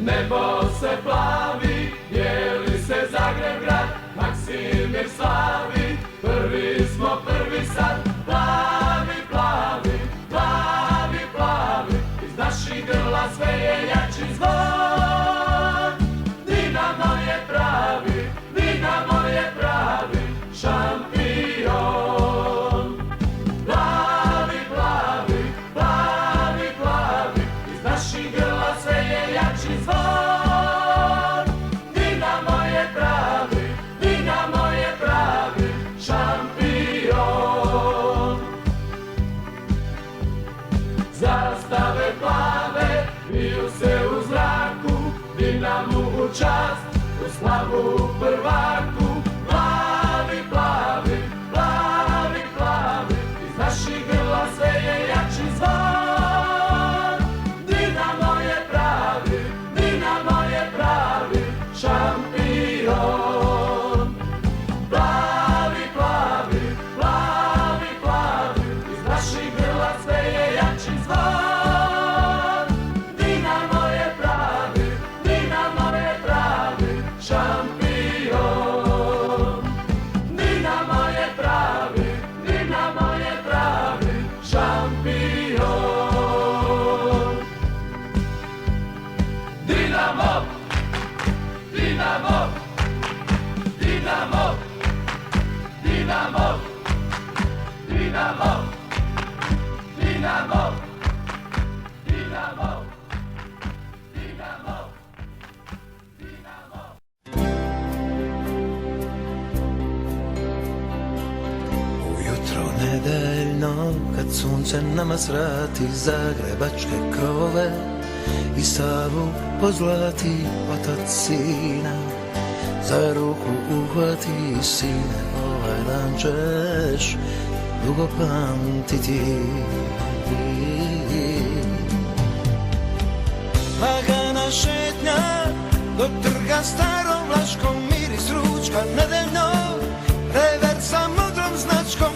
Nebo se plavi, bijeli se Zagreb grad, Maksimir slavi, prvi smo, prvi sad. Plavi, plavi, plavi, plavi, iz naših grla sve je jači zvon. Dinamo je pravi, Dinamo je pravi šampion. Plavi, plavi, plavi, plavi, iz naših grla sve je jači zvon. Dinamo je pravi, Dinamo je pravi šampion. Zastave plave viju se u zraku, Dinamu u čast, u slavu prvaku. Plavi, plavi, plavi, plavi, iz naših grla sve je jači zvon. Dinamo je pravi, Dinamo je pravi šampion. Plavi, plavi, plavi, plavi, iz naših grla sve je jači zvon. Dinamo je pravi, Dinamo je pravi šampion. Dinamo je pravi, Dinamo je pravi šampion. Dinamo, Dinamo, Dinamo, Dinamo, Dinamo, Dinamo, Dinamo, Dinamo, Dinamo. Ujutro nedeljno, kad sunce nama svrati zagrebačke krovove i Savu pozlati otac sina, za ruku uhvati sine, ovaj dan ćeš dugo pamtiti. Lagana šetnja do trga starom Vlaškom, miris ručka nedeljno, revert sa modrom značkom.